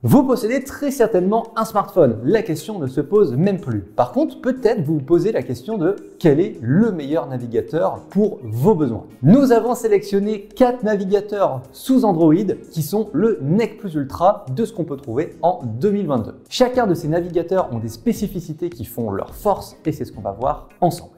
Vous possédez très certainement un smartphone, la question ne se pose même plus. Par contre, peut-être vous vous posez la question de quel est le meilleur navigateur pour vos besoins. Nous avons sélectionné 4 navigateurs sous Android qui sont le Nec Plus Ultra de ce qu'on peut trouver en 2022. Chacun de ces navigateurs ont des spécificités qui font leur force et c'est ce qu'on va voir ensemble.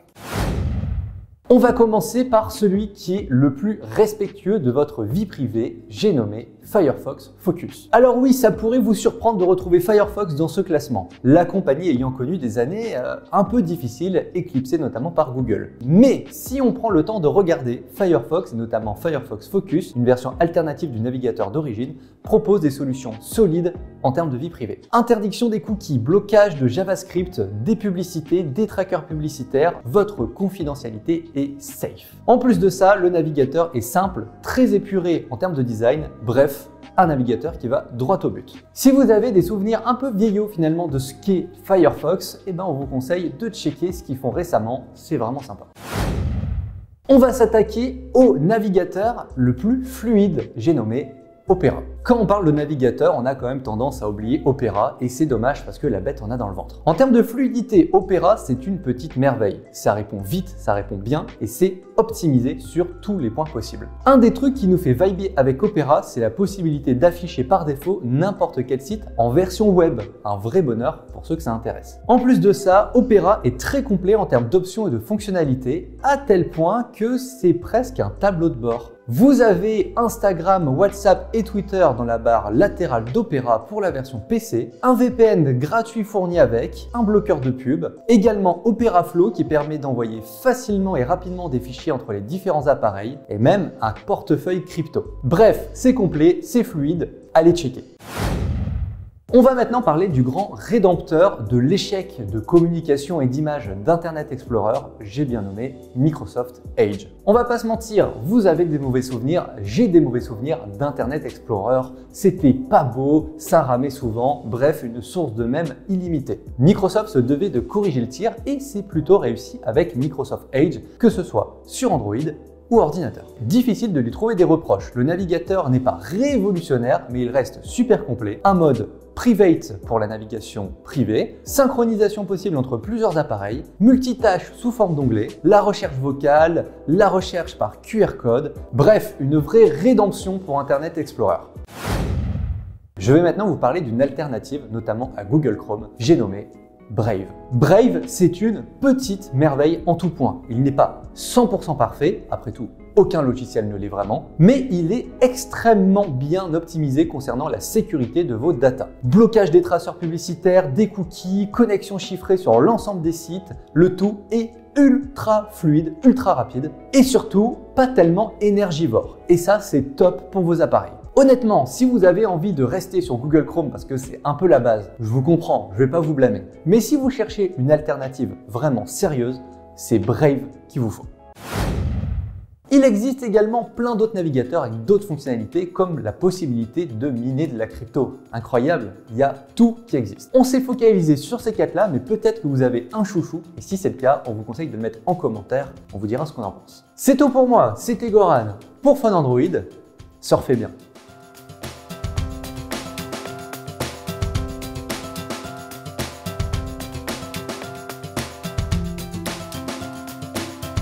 On va commencer par celui qui est le plus respectueux de votre vie privée, j'ai nommé Firefox Focus. Alors oui, ça pourrait vous surprendre de retrouver Firefox dans ce classement, la compagnie ayant connu des années un peu difficiles, éclipsées notamment par Google. Mais si on prend le temps de regarder, Firefox, et notamment Firefox Focus, une version alternative du navigateur d'origine, propose des solutions solides en termes de vie privée. Interdiction des cookies, blocage de JavaScript, des publicités, des trackers publicitaires, votre confidentialité est safe. En plus de ça, le navigateur est simple, très épuré en termes de design, bref, un navigateur qui va droit au but. Si vous avez des souvenirs un peu vieillots finalement de ce qu'est Firefox, eh ben on vous conseille de checker ce qu'ils font récemment, c'est vraiment sympa. On va s'attaquer au navigateur le plus fluide, j'ai nommé Opera. Quand on parle de navigateur, on a quand même tendance à oublier Opera et c'est dommage parce que la bête en a dans le ventre. En termes de fluidité, Opera, c'est une petite merveille. Ça répond vite, ça répond bien et c'est optimisé sur tous les points possibles. Un des trucs qui nous fait vibrer avec Opera, c'est la possibilité d'afficher par défaut n'importe quel site en version web. Un vrai bonheur pour ceux que ça intéresse. En plus de ça, Opera est très complet en termes d'options et de fonctionnalités, à tel point que c'est presque un tableau de bord. Vous avez Instagram, WhatsApp et Twitter dans la barre latérale d'Opera pour la version PC, un VPN gratuit fourni avec, un bloqueur de pub, également Opera Flow qui permet d'envoyer facilement et rapidement des fichiers entre les différents appareils et même un portefeuille crypto. Bref, c'est complet, c'est fluide, allez checker. On va maintenant parler du grand rédempteur de l'échec de communication et d'image d'Internet Explorer, j'ai bien nommé Microsoft Edge. On va pas se mentir, vous avez des mauvais souvenirs, j'ai des mauvais souvenirs d'Internet Explorer, c'était pas beau, ça ramait souvent, bref une source de mèmes illimitée. Microsoft se devait de corriger le tir et c'est plutôt réussi avec Microsoft Edge, que ce soit sur Android ou ordinateur. Difficile de lui trouver des reproches, le navigateur n'est pas révolutionnaire mais il reste super complet, un mode Private pour la navigation privée, synchronisation possible entre plusieurs appareils, multitâche sous forme d'onglets, la recherche vocale, la recherche par QR code, bref, une vraie rédemption pour Internet Explorer. Je vais maintenant vous parler d'une alternative, notamment à Google Chrome, j'ai nommé Brave. Brave, c'est une petite merveille en tout point. Il n'est pas 100% parfait, après tout, aucun logiciel ne l'est vraiment, mais il est extrêmement bien optimisé concernant la sécurité de vos datas. Blocage des traceurs publicitaires, des cookies, connexion chiffrée sur l'ensemble des sites, le tout est ultra fluide, ultra rapide et surtout pas tellement énergivore. Et ça, c'est top pour vos appareils. Honnêtement, si vous avez envie de rester sur Google Chrome parce que c'est un peu la base, je vous comprends, je vais pas vous blâmer. Mais si vous cherchez une alternative vraiment sérieuse, c'est Brave qu'il vous faut. Il existe également plein d'autres navigateurs avec d'autres fonctionnalités comme la possibilité de miner de la crypto. Incroyable, il y a tout qui existe. On s'est focalisé sur ces 4-là, mais peut-être que vous avez un chouchou et si c'est le cas, on vous conseille de le mettre en commentaire, on vous dira ce qu'on en pense. C'est tout pour moi, c'était Goran pour Fun Android, surfez bien.